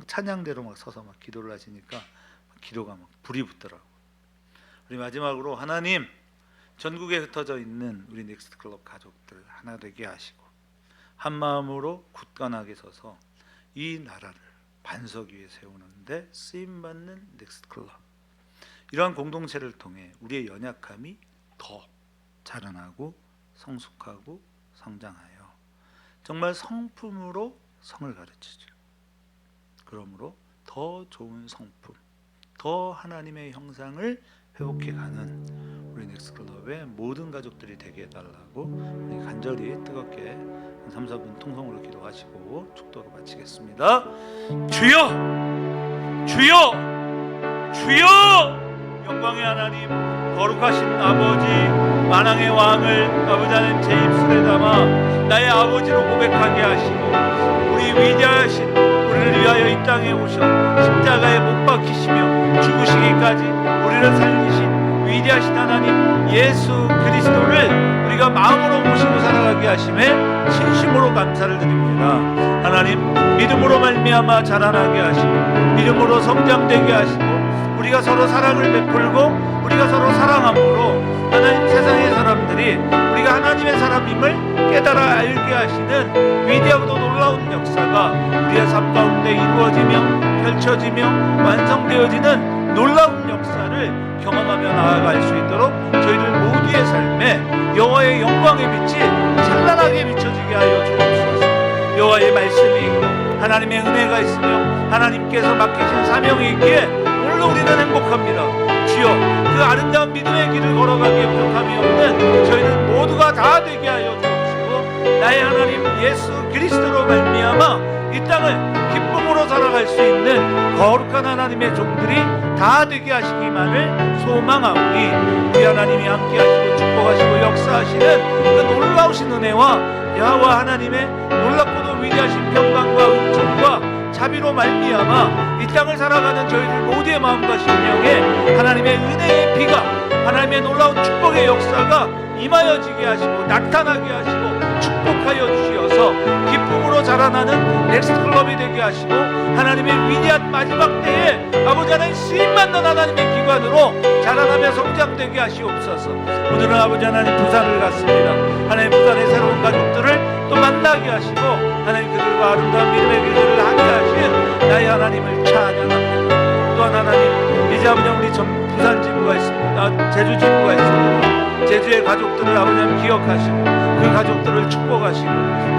찬양대로 막 서서 막 기도를 하시니까 기도가 막 불이 붙더라고. 우리 마지막으로 하나님, 전국에 흩어져 있는 우리 넥스트클럽 가족들 하나 되게 하시고 한 마음으로 굳건하게 서서 이 나라를 반석 위에 세우는데 쓰임받는 넥스트클럽, 이러한 공동체를 통해 우리의 연약함이 더 자라나고 성숙하고 성장하여 정말 성품으로 성을 가르치죠. 그러므로 더 좋은 성품, 더 하나님의 형상을 회복해가는 우리 넥스트클럽의 모든 가족들이 되게 해달라고 우리 간절히 뜨겁게 한 3-4분 통성으로 기도하시고 축도로 마치겠습니다. 주여! 주여! 주여! 영광의 하나님, 거룩하신 아버지, 만왕의 왕을 아버지 하나님 제 입술에 담아 나의 아버지로 고백하게 하시고 우리 위대하신 우리를 위하여 이 땅에 오셔 십자가에 못 박히시며 죽으시기까지 우리를 살리신 위대하신 하나님 예수 그리스도를 우리가 마음으로 모시고 살아가게 하심에 진심으로 감사를 드립니다. 하나님, 믿음으로 말미암아 자라나게 하시고 믿음으로 성장되게 하시고 우리가 서로 사랑을 베풀고 우리가 서로 사랑함으로 하나님, 세상의 사람들이 우리가 하나님의 사람임을 깨달아 알게 하시는 위대하고도 놀라운 역사가 우리의 삶 가운데 이루어지며 펼쳐지며 완성되어지는 놀라운 역사를 경험하며 나아갈 수 있도록 저희들 모두의 삶에 여호와의 영광의 빛이 찬란하게 비춰지게 하여 주옵소서. 여호와의 말씀이 있고 하나님의 은혜가 있으며 하나님께서 맡기신 사명이 있기에 오늘 그걸로 우리는 행복합니다. 주여, 그 아름다운 믿음의 길을 걸어가기에 부족함이 없는 저희들 모두가 다 되게 하여 주옵시고, 나의 하나님 예수 그리스도로 말미암아 이 땅을 기쁨으로 살아갈 수 있는 거룩한 하나님의 종들이 다 되게 하시기만을 소망하오니, 우리 하나님이 함께하시고 축복하시고 역사하시는 그 놀라우신 은혜와 여호와 하나님의 놀랍고도 위대하신 평강과 은총과 자비로 말미암아 이 땅을 살아가는 저희들 모두의 마음과 심령에 하나님의 은혜의 비가, 하나님의 놀라운 축복의 역사가 임하여지게 하시고 나타나게 하시고 축복하여 주시어서 기쁨으로 자라나는 넥스트클럽이 되게 하시고, 하나님의 위대한 마지막 때에 아버지 하나님 쓰임받는 하나님의 기관으로 자라나며 성장되게 하시옵소서. 오늘은 아버지 하나님 부산을 갔습니다. 하나님 부산의 새로운 가족들을 또 만나게 하시고, 하나님 그들과 아름다운 믿음의 길들을 하게 하신 나의 하나님을 찬양합니다. 또한 하나님, 이제 아버지 우리 부산 지부가 있습니다. 제주 지부가 있습니다. 제주의 가족들을 아버지 하나님 기억하시고 그 가족들을 축복하시고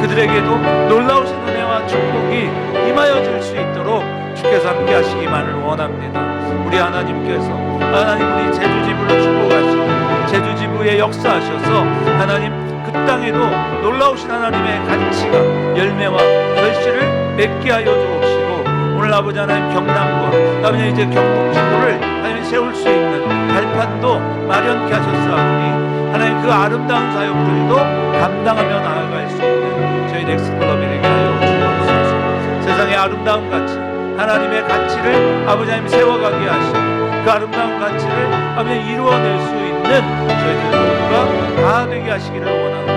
그들에게도 놀라우신 은혜와 축복이 임하여질 수 있도록 주께서 함께 하시기만을 원합니다. 우리 하나님께서 하나님 우리 제주 지부를 축복하시고 제주 지부에 역사하셔서 하나님 그 땅에도 놀라우신 하나님의 가치가 열매와 결실을 맺게 하여 주옵시고, 오늘 아버지 하나님 경남과 아버지 이제 경북 지부를 하나님 세울 수 있는 발판도 마련케 하셨사오니, 하나님 그 아름다운 사역들도 감당하며 나아갈 수 있는 저희 넥스클럽이 되게 하여 주옵소서. 세상의 아름다운 가치, 하나님의 가치를 아버지 하나님 세워가게 하시고 그 아름다운 가치를 아버지 이루어낼 수 있는 저희들 모두가 다 되게 하시기를 원합니다.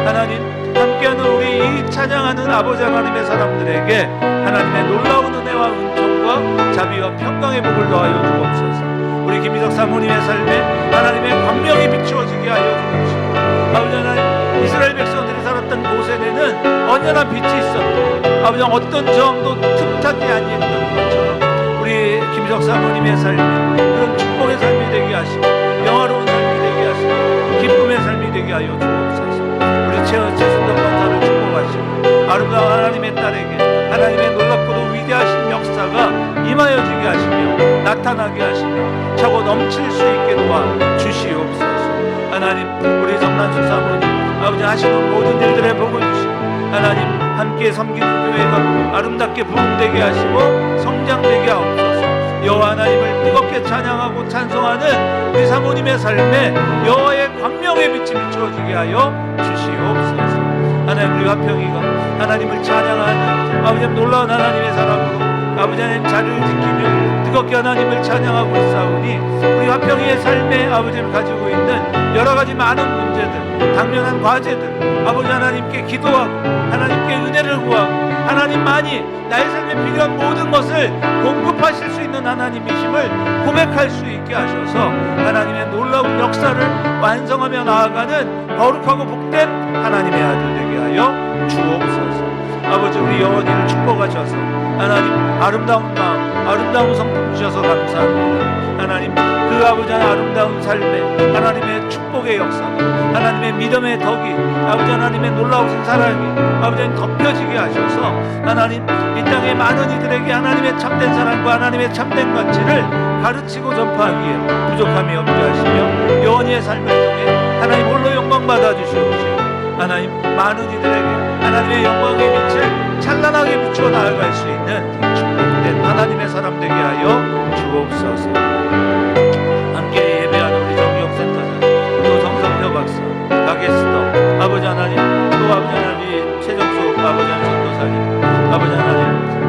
하나님 함께하는 우리 이 찬양하는 아버지 하나님의 사람들에게 하나님의 놀라운 은혜와 은총과 자비와 평강의 복을 더하여 주옵소서. 우리 김희석 사모님의 삶에 하나님의 광명이 비추어지게 하여 주옵시고, 아버지 하나님 이스라엘 백성들이 살았던 고센에는 언제나 빛이 있었고 아버지 어떤 저항도 틈타지 아니했던 것처럼 우리 김희석 사모님의 삶에 그런 축복의 삶이 되게 하시고 영화로운 삶이 되게 하시고 기쁨의 삶이 되게 하여 주옵소서. 우리 최순덕 권사를 축복하시고 아름다운 하나님의 딸에게 하나님의 놀랍고도 위대하신 역사가 임하여지게 하시며 나타나게 하시며 차고 넘칠 수 있게 도와 주시옵소서. 하나님 우리 정난수 사모님 아버지 하시는 모든 일들의 복을 주시고 하나님 함께 섬기는 교회가 아름답게 부흥되게 하시고 성장되게 하옵소서. 여호와 하나님을 뜨겁게 찬양하고 찬송하는 우리 사모님의 삶에 여호와의 광명의 빛이 비추어지게 하여 주시옵소서. 하나님 우리 화평이가 하나님을 찬양하는 아버지 놀라운 하나님의 사람으로 아버지 하나님 자리를 지키며 뜨겁게 하나님을 찬양하고 있사오니, 우리 화평이의 삶에 아버지를 가지고 있는 여러 가지 많은 문제들, 당면한 과제들 아버지 하나님께 기도하고 하나님께 은혜를 구하고 하나님만이 나의 삶에 필요한 모든 것을 공급하실 수 있는 하나님이심을 고백할 수 있게 하셔서 하나님의 놀라운 역사를 완성하며 나아가는 거룩하고 복된 하나님의 아들 되게 하여 주옵소서. 아버지 우리 영원히를 축복하셔서 하나님 아름다운 마음, 아름다운 성품 주셔서 감사합니다. 하나님 그 아버지 아름다운 삶에 하나님의 축복의 역사가, 하나님의 믿음의 덕이, 아버지 하나님의 놀라우신 사랑이 아버지 하나님 덮여지게 하셔서 하나님 이 땅의 많은 이들에게 하나님의 참된 사랑과 하나님의 참된 가치를 가르치고 전파하기에 부족함이 없게 하시며 영원히의 삶을 통해 하나님 홀로 영광 받아 주시옵시고 하나님 많은 이들에게 하나님의 영광의 빛을 찬란하게 비추어 나아갈 수 있는 축복된 하나님의 사람 되게 하여 주옵소서. 함께 예배하는 우리 정기영 센터장, 또 정성표 박사, 가게스터 아버지 하나님, 또 아버지 하나님 최정숙 아버지 하나님 전도사님, 아버지 하나님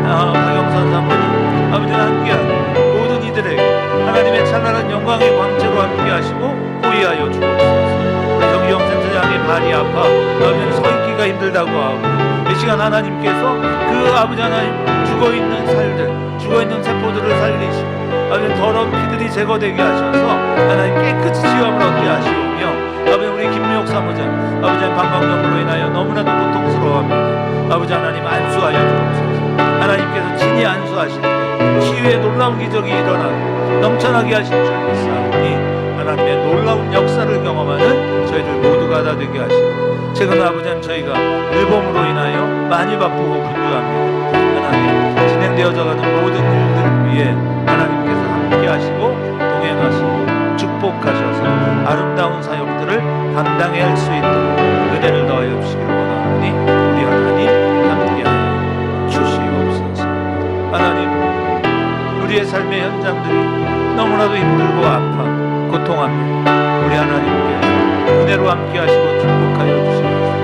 박영선 사모님, 아버지 함께하는 모든 이들에게 하나님의 찬란한 영광의 광채로 함께하시고 호위하여 주옵소서. 정기영 센터장의 발이 아파 아버지 서 있기가 힘들다고 하고 이 시간 하나님께서 그 아버지 하나님 죽어있는 살들, 죽어있는 세포들을 살리시고 아버지 더러운 피들이 제거되게 하셔서 하나님 깨끗이 지음을 얻게 하시오며 아버지 우리 김미옥 사모장 아버지 방광염으로 인하여 너무나도 고통스러워합니다. 아버지 하나님 안수하여 주옵소서. 하나님께서 친히 안수하시는데 치유의 놀라운 기적이 일어나고 넘쳐나게 하실 줄 믿사오니 하나님의 놀라운 역사를 경험하는 저희들 모두가 다 되게 하시고, 최근 아버지는 저희가 일봄으로 인하여 많이 바쁘고 분주합니다. 하나님 진행되어져 가는 모든 일들 위해 하나님께서 함께 축복하셔서 아름다운 사역들을 감당해야 할 수 있도록 은혜를 더하여 주시길 원하오니 우리 하나님 함께하여 주시옵소서. 하나님, 우리의 삶의 현장들이 너무나도 힘들고 아파 고통합니다. 우리 하나님께 은혜로 함께하시고 축복하여 주시옵소서.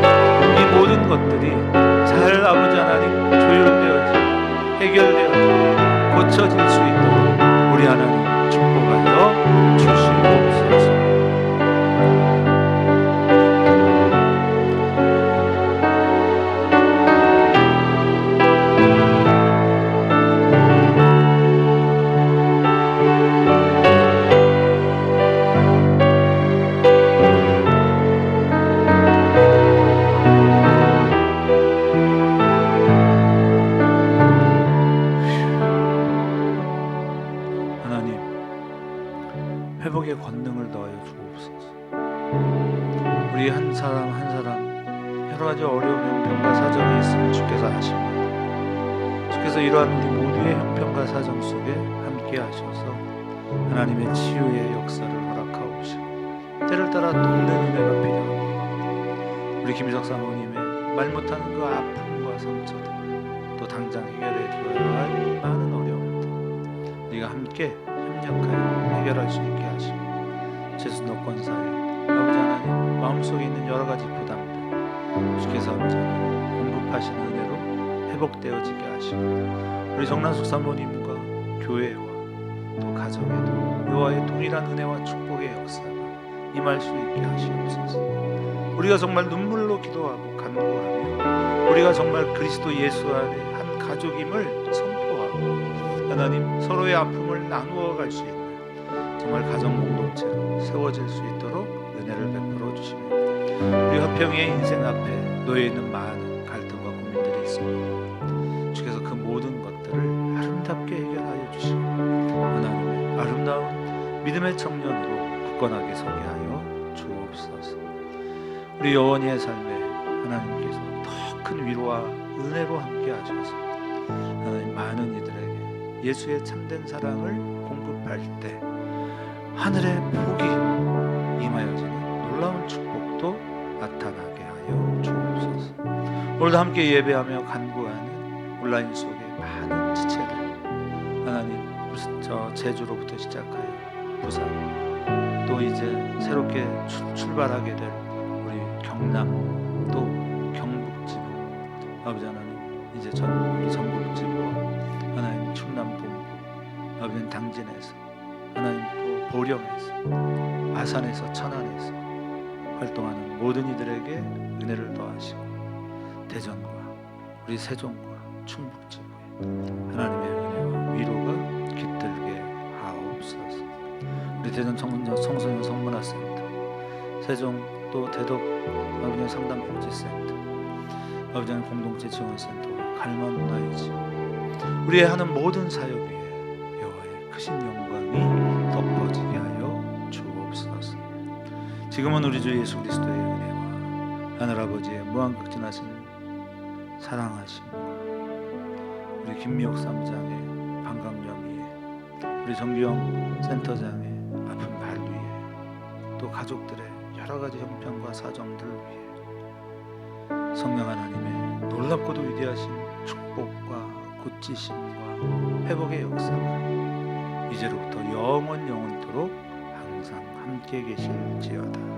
이 모든 것들이 잘 아버지 하나님 조율되어지고 해결되어지고 고쳐질 수 있도록 우리 하나님 축복하여 주시옵소서. 회복의 권능을 더하여 주옵소서. 우리 한 사람 한 사람 여러 가지 어려운 형편과 사정이 있음을 주께서 아십니다. 주께서 이러한 우리 모두의 형편과 사정 속에 함께 하셔서 하나님의 치유의 역사를 허락하옵시고 때를 따라 돕는 은혜가 필요합니다. 우리 김희석 사모님의 말 못하는 그 아픔과 상처들, 또 당장 해결해 주어야 할 많은 어려움들 우리가 함께 협력하여 해결할 수 있게 하시고 제수노 권사의 아버지 하나님 마음속에 있는 여러 가지 부담들 주께서 아버지 하나님 공급하시는 은혜로 회복되어지게 하시고 우리 정란숙 사모님과 교회와 또 가정에도 여호와의 동일한 은혜와 축복의 역사가 임할 수 있게 하시옵소서. 우리가 정말 눈물로 기도하고 간구하며 우리가 정말 그리스도 예수 안에 한 가족임을 선포하고 하나님 서로의 아픔을 나누어 갈 수 있는 정말 가정 공동체로 세워질 수 있도록 은혜를 베풀어 주시며 우리 화평의 인생 앞에 놓여 있는 많은 갈등과 고민들이 있습니다. 주께서 그 모든 것들을 아름답게 해결하여 주시고 하나님의 아름다운 믿음의 청년으로 굳건하게 서게 하여 주옵소서. 우리 여원이의 삶에 하나님께서 더 큰 위로와 은혜로 함께 하셔서 하나님 많은 이들에게 예수의 참된 사랑을 공급할 때 하늘의 복이 임하여지는 놀라운 축복도 나타나게 하여 주옵소서. 오늘도 함께 예배하며 간구하는 온라인 속의 많은 지체들 하나님 저 제주로부터 시작하여 부산 또 이제 새롭게 출발하게 될 우리 경남 또 경북지부 아버지 하나님 이제 우리 전북지부와 하나님 충남본부 아버지 당진에서 하나님 또 보령에서 아산에서 천안에서 활동하는 모든 이들에게 은혜를 더하시고 대전과 우리 세종과 충북지부에 하나님의 은혜와 위로가 깃들게 하옵소서. 우리 대전 청소년 성문화센터 세종 또 대덕 아버지 상담복지센터 아버지 공동체 지원센터와 갈만문화유치 우리의 하는 모든 사역 위에 여호와의 크신 영광이 덮어지게 하여 주옵소서. 지금은 우리 주 예수 그리스도의 은혜와 하늘아버지의 무한극진하신 사랑하심과 우리 김미옥 사무장의 방광염 위에 우리 정규영 센터장의 아픈 발 위에 또 가족들의 여러 가지 형편과 사정들 위에 성령 하나님의 놀랍고도 위대하신 축복과 고치심과 회복의 역사가 이제로부터 영원토록 항상 함께 계실지어다.